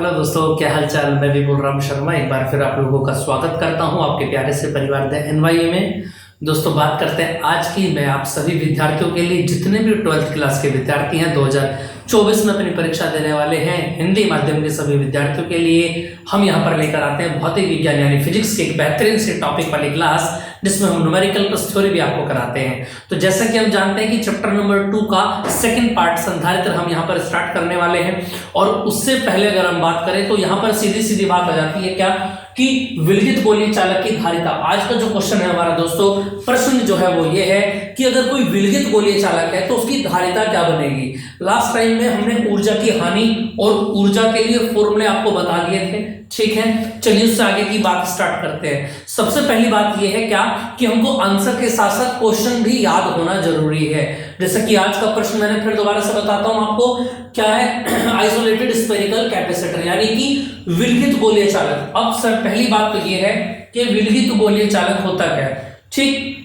Hello दोस्तों, क्या हाल चाल। मैं भी बोल राम शर्मा एक बार फिर आप लोगों का स्वागत करता हूं आपके प्यारे से परिवार द एनवाईए में। दोस्तों बात करते हैं आज की। मैं आप सभी विद्यार्थियों के लिए, जितने भी 12th क्लास के विद्यार्थी हैं 2024 में अपनी परीक्षा देने वाले हैं, हिंदी माध्यम के सभी विद्यार्थियों के लिए हम यहाँ पर लेकर आते हैं भौतिक विज्ञान यानी फिजिक्स के एक बेहतरीन से टॉपिक वाली क्लास, जिसमें हम न्यूमेरिकल प्लस थ्योरी भी आपको कराते हैं। तो जैसा कि हम जानते हैं कि चैप्टर नंबर 2 का सेकंड पार्ट संधारित्र हम यहाँ पर स्टार्ट करने वाले हैं। और उससे पहले अगर हम बात करें तो यहाँ पर सीधी सीधी बात आ जाती है क्या कि विलगित गोलीय चालक की धारिता। आज का जो क्वेश्चन है हमारा दोस्तों, प्रश्न जो है वो ये है कि अगर कोई विलगित गोलीय चालक है तो उसकी धारिता क्या बनेगी। लास्ट टाइम में हमने ऊर्जा की हानि और ऊर्जा के लिए फॉर्मूले आपको बता दिए थे, ठीक है। चलिए उससे आगे की बात स्टार्ट करते हैं। सबसे पहली बात यह है क्या कि हमको आंसर के साथ साथ क्वेश्चन भी याद होना जरूरी है। जैसे कि आज का प्रश्न मैंने फिर दोबारा से बताता हूं आपको, क्या है आइसोलेटेड स्फेरिकल कैपेसिटर यानी कि विलगित गोलीय चालक। अब सर पहली बात तो यह है कि विलगित गोलीय चालक होता क्या है, ठीक।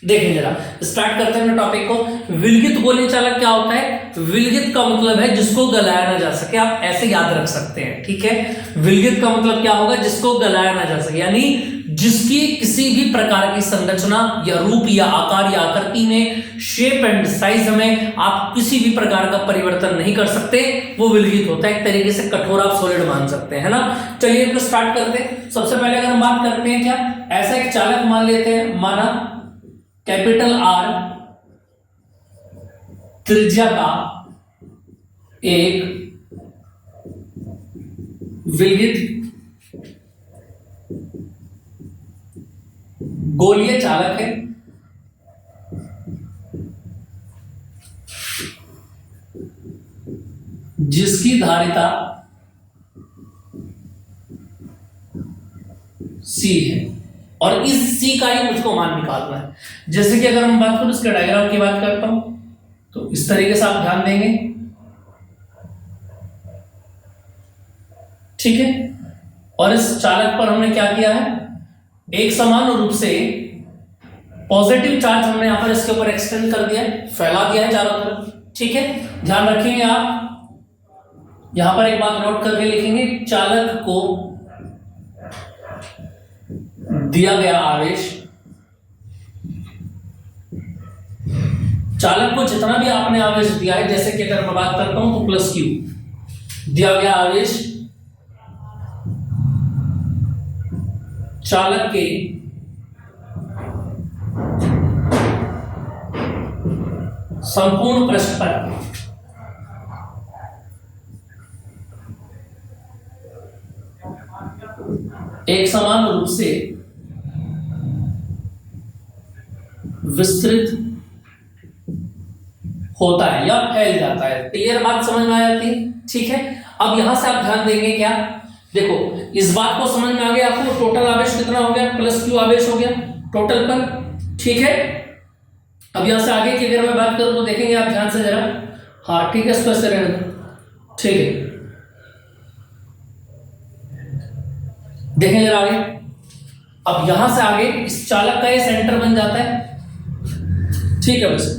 देखें जरा, स्टार्ट करते हैं टॉपिक को। विलगित गोलीय चालक क्या होता है? विलगित का मतलब है जिसको गलाया ना जा सके, आप ऐसे याद रख सकते हैं, ठीक है। विलगित का मतलब क्या होगा? जिसको गलाया ना जा सके, यानी जिसकी किसी भी प्रकार की संरचना या रूप या आकार या आकृति में, शेप एंड साइज में आप किसी भी प्रकार का परिवर्तन नहीं कर सकते, वो विलगित होता है। एक तरीके से कठोर आप सॉलिड मान सकते हैं, है ना। चलिए तो स्टार्ट करते हैं। सबसे पहले अगर हम बात करते हैं क्या, ऐसा एक चालक मान लेते हैं, माना कैपिटल आर त्रिज्या का एक विलगित गोलीय चालक है जिसकी धारिता C है, और इस C का ही मुझको मान निकालना है। जैसे कि अगर हम बात करें इसके डायग्राम की बात करता हूं तो इस तरीके से आप ध्यान देंगे, ठीक है। और इस चालक पर हमने क्या किया है, एक समान रूप से पॉजिटिव चार्ज हमने यहां पर इसके ऊपर एक्सटेंड कर दिया है, फैला दिया है चारों तरफ, ठीक है। ध्यान रखेंगे आप यहां पर एक बात नोट करके लिखेंगे, चालक को दिया गया आवेश, चालक को जितना भी आपने आवेश दिया है, जैसे कि अगर मैं बात करता हूं तो प्लस क्यू दिया गया आवेश चालक के संपूर्ण पृष्ठ पर एक समान रूप से विस्तृत होता है या फैल जाता है। क्लियर बात समझ में आ जाती है, ठीक है। अब यहां से आप ध्यान देंगे क्या, देखो इस बात को समझ में आ गया आपको, टोटल आवेश कितना हो गया, प्लस क्यू आवेश हो गया टोटल पर, ठीक है। अब यहां से आगे की अगर मैं बात करूं तो देखेंगे आप ध्यान से जरा, हाँ ठीक है, स्पष्ट रहने दो, ठीक है। देखें जरा आगे, अब यहां से आगे इस चालक का ये सेंटर बन जाता है, ठीक है। बस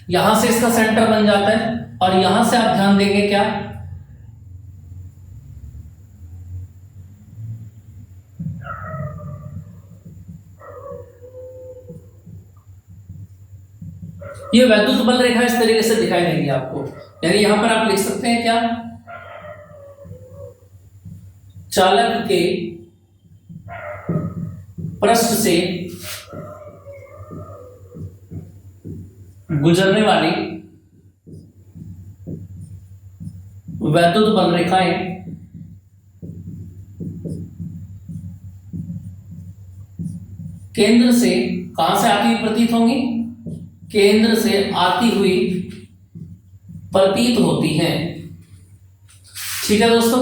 यहां से इसका सेंटर बन जाता है, और यहां से आप ध्यान देंगे क्या, ये वैद्युत बल रेखा इस तरीके से दिखाई देंगी आपको। यानी यहां पर आप लिख सकते हैं क्या, चालक के पृष्ठ से गुजरने वाली वैद्युत बल रेखाएं केंद्र से कहां से आती हुई प्रतीत होंगी, केंद्र से आती हुई प्रतीत होती हैं, ठीक है दोस्तों।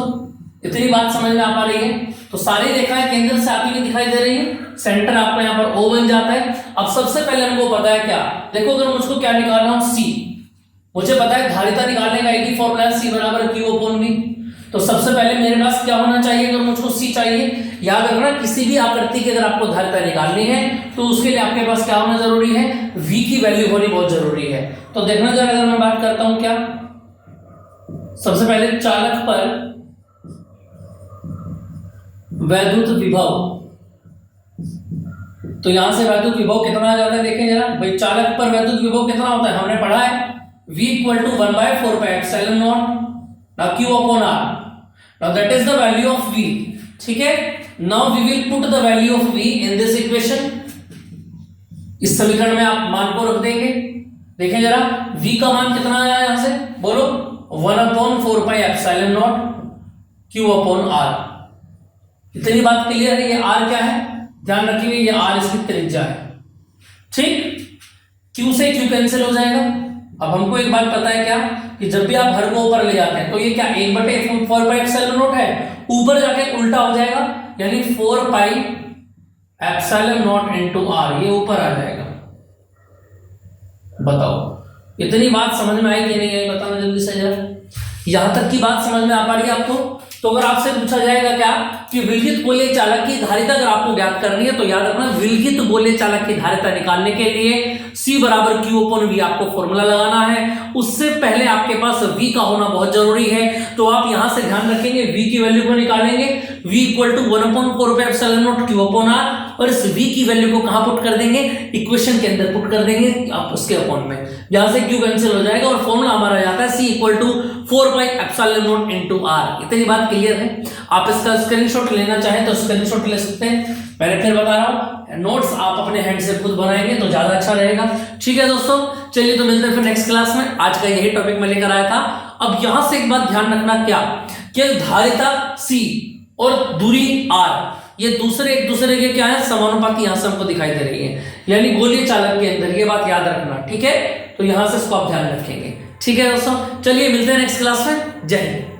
इतनी बात समझ में आ पा रही है? तो सारी रेखाएं केंद्र से आती हुई दिखाई दे रही है, सेंटर आपका यहाँ पर O बन जाता है। अब सबसे पहले हमको पता है क्या, देखो अगर मुझको क्या निकालना हो C, मुझे पता है धारिता निकालने का एक ही फॉर्मूला है, C बराबर Q अपॉन V। तो सबसे पहले मेरे पास क्या होना चाहिए, अगर मुझको C चाहिए, याद रखना किसी भी आकृति की अगर आपको धारिता निकालनी है तो उसके लिए आपके पास क्या होना जरूरी है, V की वैल्यू होनी बहुत जरूरी है। तो देखना जरा, अगर मैं बात करता हूं क्या सबसे पहले चालक पर वैद्युत विभव, तो यहां से वैद्युत विभव कितना आ जाता है, देखें जरा भाई, चालक पर वैद्युत विभव कितना होता है, हमने पढ़ा है V = 1/4πε0 now Q upon R, now that is the value of V, ठीक है। now we will put the value of V in this equation, इस समीकरण में आप मान को रख देंगे। देखें जरा V का मान कितना आया यहां से, बोलो 1/4πε0 Q upon R। इतनी बात क्लियर है। ये R क्या है, ध्यान रखिए, ये R इसकी त्रिज्या है, ठीक। Q से Q कैंसिल हो जाएगा। अब हमको एक बात पता है क्या, कि जब भी आप हर को ऊपर ले जाते हैं तो ये क्या 1/4πε0 है, ऊपर जाके उल्टा हो जाएगा, यानी 4πε0 into R, ये ऊपर आ जाएगा। बताओ इतनी बात समझ में आई कि नहीं आई, बताओ जल्दी से जरा। यहां तक की बात समझ में आ पा रही है आपको। तो अगर आपसे पूछा जाएगा क्या कि विलगित गोलीय चालक की धारिता अगर आपको ज्ञात करनी है, तो याद रखना विलगित गोलीय चालक की धारिता निकालने के लिए C = Q/V आपको फॉर्मूला लगाना है। उससे पहले आपके पास V का होना बहुत जरूरी है। तो आप यहां से ध्यान रखेंगे, V की वैल्यू को निकालेंगे, V = 1/4πε0 Q/R, और इस V की वैल्यू को कहां पुट कर देंगे, इक्वेशन के अंदर पुट कर देंगे, आप उसके अपॉन में, यहां से Q कैंसिल हो जाएगा और फॉर्मूला हमारा जाता है C = 4πε0 into R। इतनी बात क्लियर है। आप इसका स्क्रीनशॉट लेना चाहें तो स्क्रीनशॉट ले सकते हैं। मैंने फिर बता रहा हूं, नोट्स आप अपने हैंड से खुद बनाएंगे तो ज्यादा अच्छा रहेगा, ठीक है दोस्तों। चलिए तो मिलते हैं फिर नेक्स्ट क्लास में। आज का यही टॉपिक मैं लेकर आया था। अब यहां से एक बात ध्यान रखना, क्या कि धारिता C और दूरी R, ये एक दूसरे के क्या है, समानुपाती यहां से हमको दिखाई दे रही है, यानी गोलीय चालक के अंदर। ये बात याद रखना, ठीक है। तो यहां से इसको आप ध्यान रखेंगे, ठीक है दोस्तों। चलिए मिलते हैं नेक्स्ट क्लास में। जय हिंद।